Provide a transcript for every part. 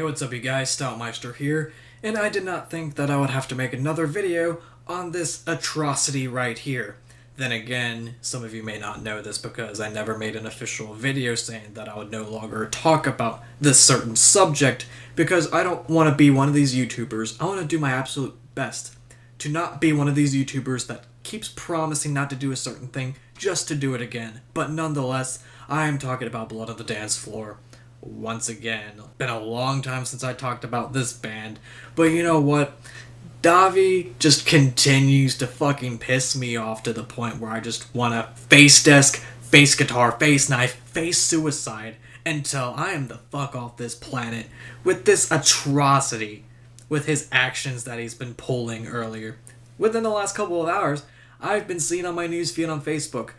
what's up you guys, Stoutmeister here, and I did not think that I would have to make another video on this atrocity right here. Then again, some of you may not know this because I never made an official video saying that I would no longer talk about this certain subject because I don't want to be one of these YouTubers. I want to do my absolute best to not be one of these YouTubers that keeps promising not to do a certain thing just to do it again. But nonetheless, I am talking about Blood on the Dance Floor. Once again, been a long time since I talked about this band, but you know what? DAHVIE just continues to fucking piss me off to the point where I just want to face desk, face guitar, face knife, face suicide until I am the fuck off this planet with this atrocity with his actions that he's been pulling earlier. Within the last couple of hours, I've been seeing on my newsfeed on Facebook,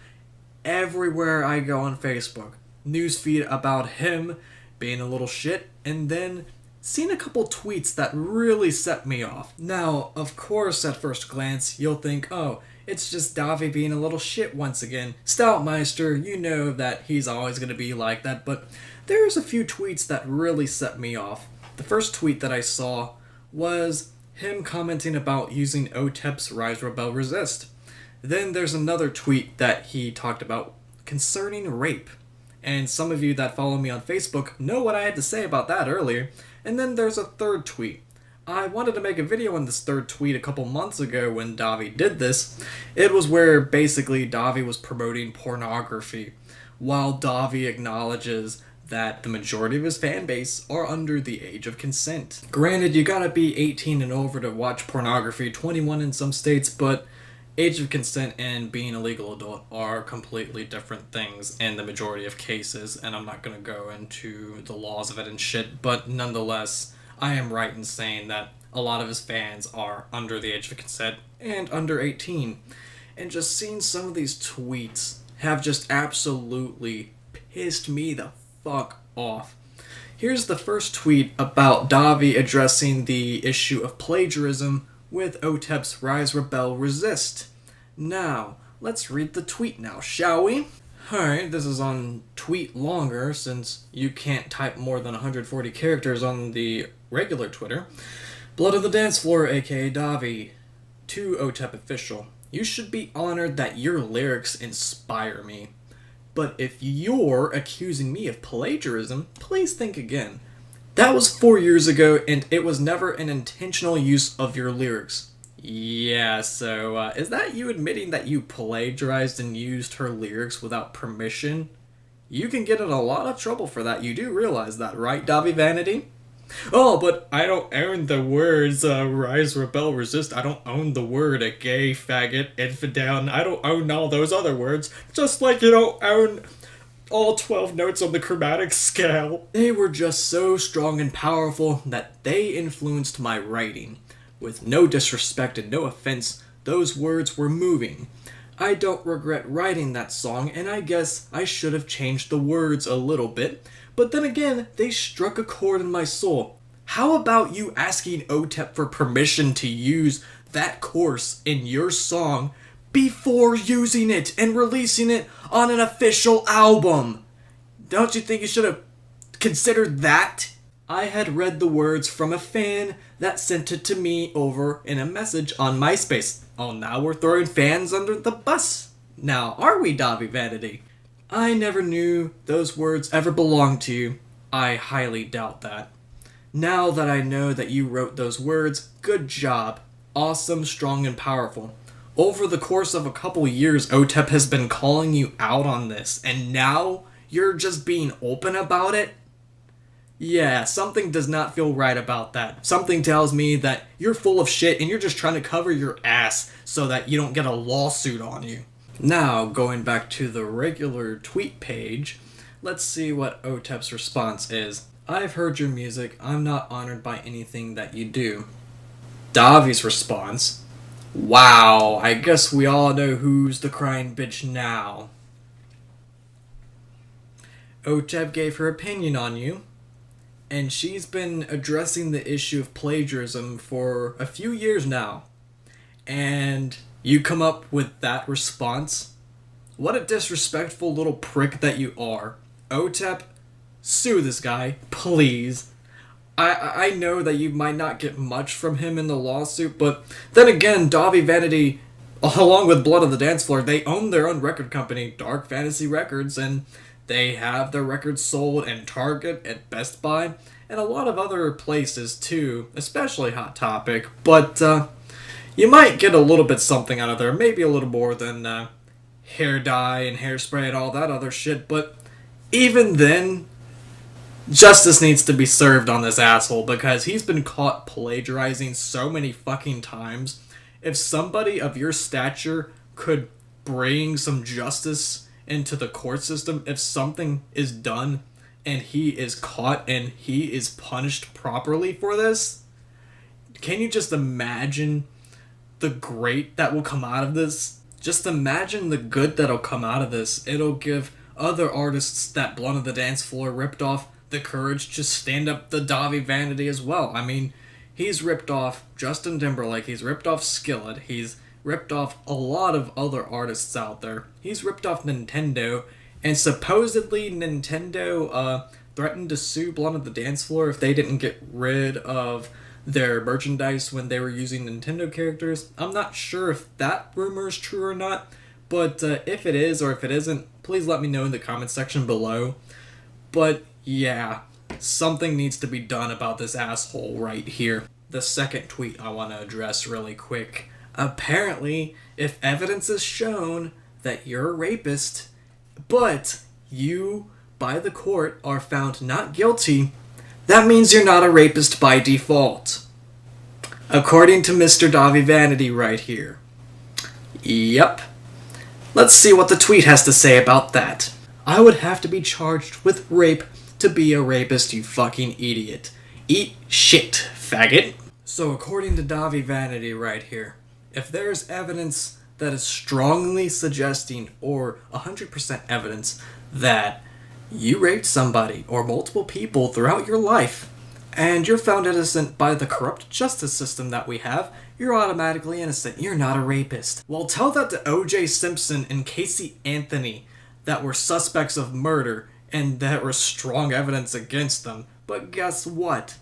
everywhere I go on Facebook, newsfeed about him being a little shit, and then seen a couple tweets that really set me off. Now, of course, at first glance, you'll think, oh, it's just DAHVIE being a little shit once again. Stoutmeister, you know that he's always going to be like that, but there's a few tweets that really set me off. The first tweet that I saw was him commenting about using OTEP's Rise, Rebel, Resist. Then there's another tweet that he talked about concerning rape. And some of you that follow me on Facebook know what I had to say about that earlier. And then there's a third tweet. I wanted to make a video on this third tweet a couple months ago when DAHVIE did this. It was where basically DAHVIE was promoting pornography, while DAHVIE acknowledges that the majority of his fan base are under the age of consent. Granted, you gotta be 18 and over to watch pornography, 21 in some states, but age of consent and being a legal adult are completely different things in the majority of cases, and I'm not going to go into the laws of it and shit, but nonetheless, I am right in saying that a lot of his fans are under the age of consent and under 18. And just seeing some of these tweets have just absolutely pissed me the fuck off. Here's the first tweet about DAHVIE addressing the issue of plagiarism with OTEP's Rise, Rebel, Resist. Now, let's read the tweet now, shall we? Alright, this is on tweet longer since you can't type more than 140 characters on the regular Twitter. Blood on the Dance Floor, aka DAHVIE. To OTEP Official. You should be honored that your lyrics inspire me. But if you're accusing me of plagiarism, please think again. That was 4 years ago, and it was never an intentional use of your lyrics. Yeah, so, is that you admitting that you plagiarized and used her lyrics without permission? You can get in a lot of trouble for that, you do realize that, right, DAHVIE Vanity? Oh, but I don't own the words, Rise, Rebel, Resist. I don't own the word a gay, faggot, infidel, and I don't own all those other words. Just like you don't own all 12 notes on the chromatic scale. They were just so strong and powerful that they influenced my writing. With no disrespect and no offense, those words were moving. I don't regret writing that song, and I guess I should have changed the words a little bit, but then again, they struck a chord in my soul. How about you asking OTEP for permission to use that chorus in your song before using it and releasing it on an official album? Don't you think you should have considered that? I had read the words from a fan that sent it to me over in a message on MySpace. Oh, now we're throwing fans under the bus. Now, are we, DAHVIE Vanity? I never knew those words ever belonged to you. I highly doubt that. Now that I know that you wrote those words, good job. Awesome, strong, and powerful. Over the course of a couple years, OTEP has been calling you out on this, and now you're just being open about it? Yeah, something does not feel right about that. Something tells me that you're full of shit and you're just trying to cover your ass so that you don't get a lawsuit on you. Now, going back to the regular tweet page, let's see what OTEP's response is. I've heard your music. I'm not honored by anything that you do. DAHVIE's response. Wow, I guess we all know who's the crying bitch now. OTEP gave her opinion on you, and she's been addressing the issue of plagiarism for a few years now. And you come up with that response? What a disrespectful little prick that you are. OTEP, sue this guy, please. I know that you might not get much from him in the lawsuit, but then again, DAHVIE Vanity, along with Blood on the Dance Floor, they own their own record company, Dark Fantasy Records, and they have their records sold in Target, at Best Buy, and a lot of other places too, especially Hot Topic, but you might get a little bit something out of there, maybe a little more than hair dye and hairspray and all that other shit, but even then, justice needs to be served on this asshole because he's been caught plagiarizing so many fucking times. If somebody of your stature could bring some justice into the court system, if something is done and he is caught and he is punished properly for this, can you just imagine the great that will come out of this? Just imagine the good that'll come out of this. It'll give other artists that Blood on the Dance Floor ripped off the courage to stand up the DAHVIE Vanity as well. I mean, he's ripped off Justin Timberlake, he's ripped off Skillet, he's ripped off a lot of other artists out there. He's ripped off Nintendo, and supposedly Nintendo threatened to sue Blood on the Dance Floor if they didn't get rid of their merchandise when they were using Nintendo characters. I'm not sure if that rumor is true or not, but if it is or if it isn't, please let me know in the comment section below. But yeah, something needs to be done about this asshole right here. The second tweet I want to address really quick. Apparently, if evidence is shown that you're a rapist, but you, by the court, are found not guilty, that means you're not a rapist by default. According to Mr. DAHVIE Vanity right here. Yep. Let's see what the tweet has to say about that. I would have to be charged with rape to be a rapist, you fucking idiot. Eat shit, faggot. So according to DAHVIE Vanity right here, if there's evidence that is strongly suggesting, or 100% evidence, that you raped somebody or multiple people throughout your life, and you're found innocent by the corrupt justice system that we have, you're automatically innocent. You're not a rapist. Well, tell that to O.J. Simpson and Casey Anthony that were suspects of murder and there was strong evidence against them. But guess what?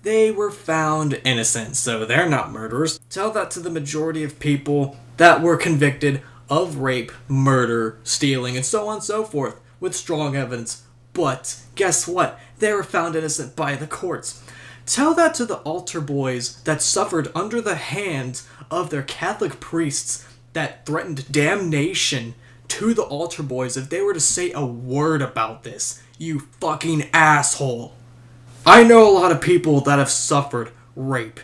They were found innocent, so they're not murderers. Tell that to the majority of people that were convicted of rape, murder, stealing, and so on and so forth, with strong evidence. But guess what? They were found innocent by the courts. Tell that to the altar boys that suffered under the hands of their Catholic priests that threatened damnation to the altar boys if they were to say a word about this. You fucking asshole. I know a lot of people that have suffered rape.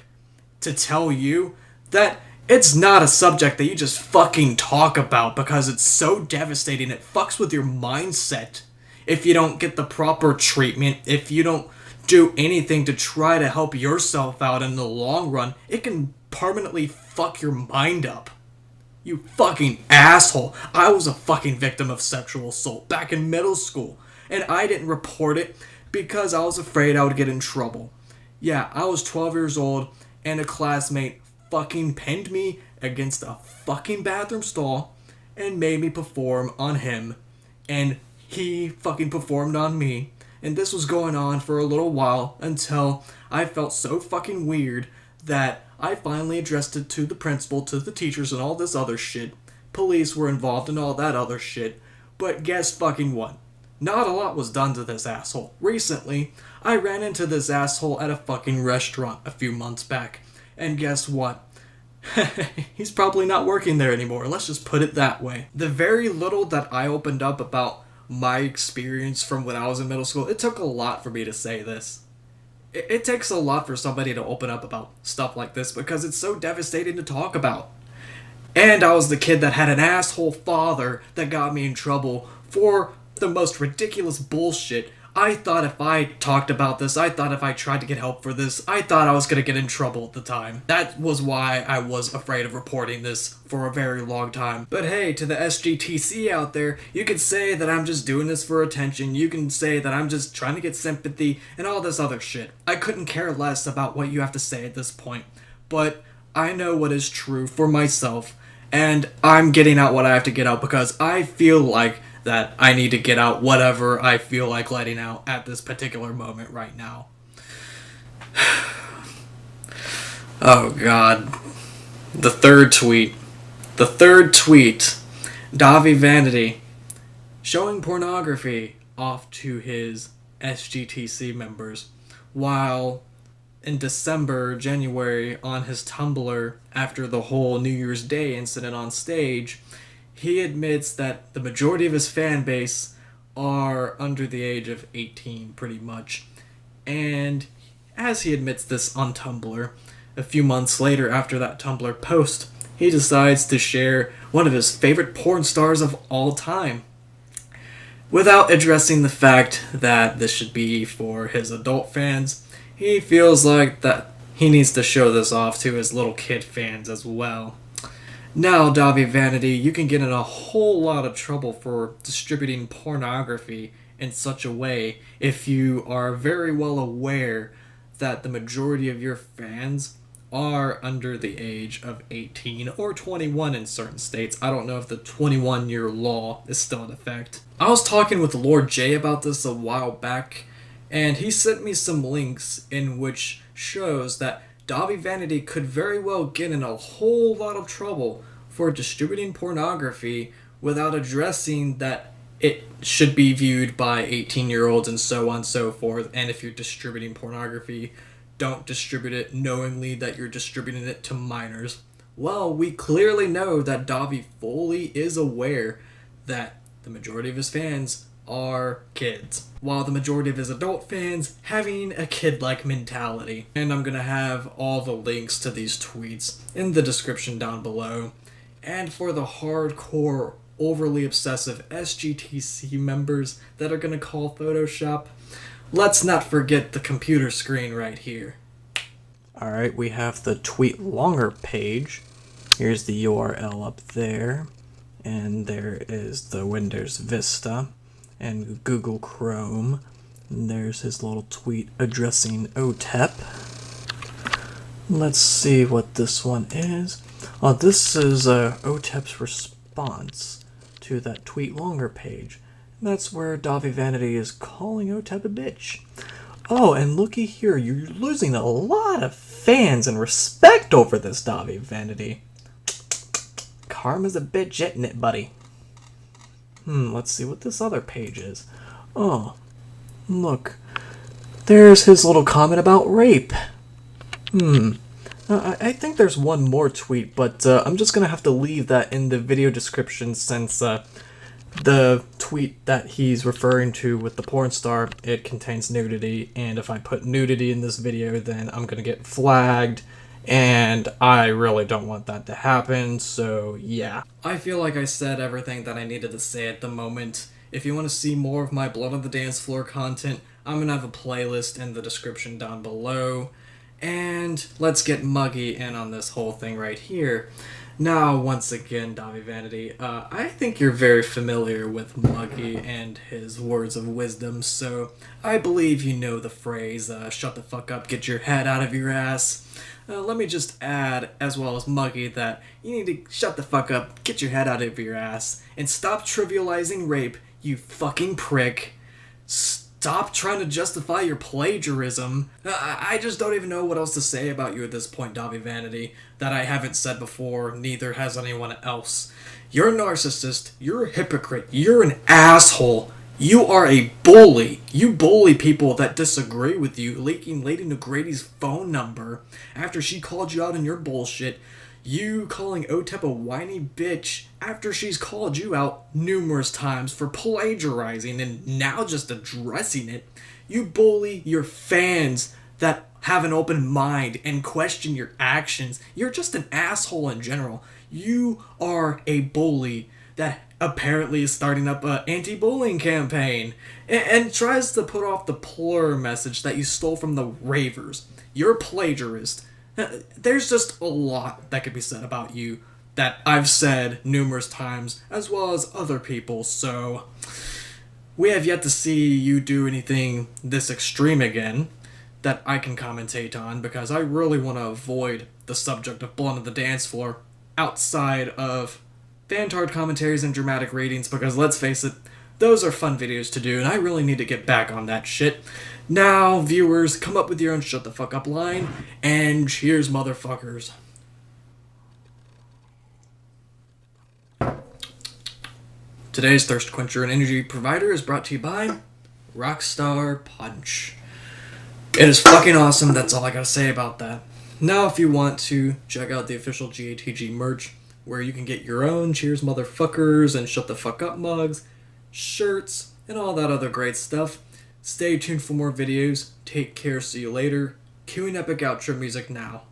To tell you that it's not a subject that you just fucking talk about because it's so devastating. It fucks with your mindset if you don't get the proper treatment, if you don't do anything to try to help yourself out in the long run. It can permanently fuck your mind up. You fucking asshole. I was a fucking victim of sexual assault back in middle school, and I didn't report it because I was afraid I would get in trouble. Yeah, I was 12 years old, and a classmate fucking pinned me against a fucking bathroom stall and made me perform on him, and he fucking performed on me, and this was going on for a little while until I felt so fucking weird that I finally addressed it to the principal, to the teachers, and all this other shit. Police were involved and all that other shit. But guess fucking what? Not a lot was done to this asshole. Recently, I ran into this asshole at a fucking restaurant a few months back. And guess what? He's probably not working there anymore. Let's just put it that way. The very little that I opened up about my experience from when I was in middle school, it took a lot for me to say this. It takes a lot for somebody to open up about stuff like this because it's so devastating to talk about. And I was the kid that had an asshole father that got me in trouble for the most ridiculous bullshit. I thought if I talked about this, I thought if I tried to get help for this, I thought I was going to get in trouble at the time. That was why I was afraid of reporting this for a very long time. But hey, to the SGTC out there, you can say that I'm just doing this for attention, you can say that I'm just trying to get sympathy, and all this other shit. I couldn't care less about what you have to say at this point. But I know what is true for myself, and I'm getting out what I have to get out because I feel like that I need to get out whatever I feel like letting out at this particular moment right now. Oh god. The third tweet. DAHVIE Vanity. Showing pornography off to his SGTC members. While in January, on his Tumblr, after the whole New Year's Day incident on stage, he admits that the majority of his fan base are under the age of 18, pretty much. And as he admits this on Tumblr, a few months later after that Tumblr post, he decides to share one of his favorite porn stars of all time, without addressing the fact that this should be for his adult fans. He feels like that he needs to show this off to his little kid fans as well. Now, DAHVIE Vanity, you can get in a whole lot of trouble for distributing pornography in such a way if you are very well aware that the majority of your fans are under the age of 18 or 21 in certain states. I don't know if the 21-year law is still in effect. I was talking with Lord J about this a while back, and he sent me some links in which shows that DAHVIE Vanity could very well get in a whole lot of trouble for distributing pornography without addressing that it should be viewed by 18-year-olds and so on and so forth. And if you're distributing pornography, don't distribute it knowingly that you're distributing it to minors. Well, we clearly know that DAHVIE fully is aware that the majority of his fans are kids, while the majority of his adult fans having a kid-like mentality. And I'm gonna have all the links to these tweets in the description down below. And for the hardcore, overly obsessive SGTC members that are gonna call Photoshop, let's not forget the computer screen right here. Alright, we have the tweet longer page. Here's the URL up there. And there is the Windows Vista and Google Chrome. And there's his little tweet addressing OTEP. Let's see what this one is. Oh, this is OTEP's response to that tweet longer page. That's where DAHVIE Vanity is calling OTEP a bitch. Oh, and looky here, you're losing a lot of fans and respect over this, DAHVIE Vanity. Karma's a bitch, isn't it, buddy? Let's see what this other page is. Oh, look. There's his little comment about rape. I think there's one more tweet, but I'm just gonna have to leave that in the video description since the tweet that he's referring to with the porn star, it contains nudity, and if I put nudity in this video, then I'm gonna get flagged, and I really don't want that to happen, so yeah. I feel like I said everything that I needed to say at the moment. If you want to see more of my Blood on the Dance Floor content, I'm gonna have a playlist in the description down below. And let's get muggy in on this whole thing right here. Now, once again, DAHVIE Vanity, I think you're very familiar with Muggy and his words of wisdom, so I believe you know the phrase, shut the fuck up, get your head out of your ass. Let me just add, as well as Muggy, that you need to shut the fuck up, get your head out of your ass, and stop trivializing rape, you fucking prick. Stop trying to justify your plagiarism. I just don't even know what else to say about you at this point, DAHVIE Vanity, that I haven't said before, neither has anyone else. You're a narcissist, you're a hypocrite, you're an asshole, you are a bully. You bully people that disagree with you, leaking Lady Negredy's phone number after she called you out on your bullshit. You calling OTEP a whiny bitch after she's called you out numerous times for plagiarizing and now just addressing it. You bully your fans that have an open mind and question your actions. You're just an asshole in general. You are a bully that apparently is starting up an anti-bullying campaign and tries to put off the plur message that you stole from the ravers. You're a plagiarist. There's just a lot that could be said about you that I've said numerous times, as well as other people, so we have yet to see you do anything this extreme again that I can commentate on, because I really want to avoid the subject of Blood on the Dance Floor outside of Fantard commentaries and dramatic ratings, because let's face it, those are fun videos to do, and I really need to get back on that shit. Now, viewers, come up with your own shut the fuck up line, and cheers, motherfuckers. Today's Thirst Quencher and Energy Provider is brought to you by Rockstar Punch. It is fucking awesome, that's all I gotta say about that. Now, if you want to check out the official GATG merch, where you can get your own cheers motherfuckers and shut the fuck up mugs, shirts, and all that other great stuff, stay tuned for more videos. Take care, see you later. Cueing epic outro music now.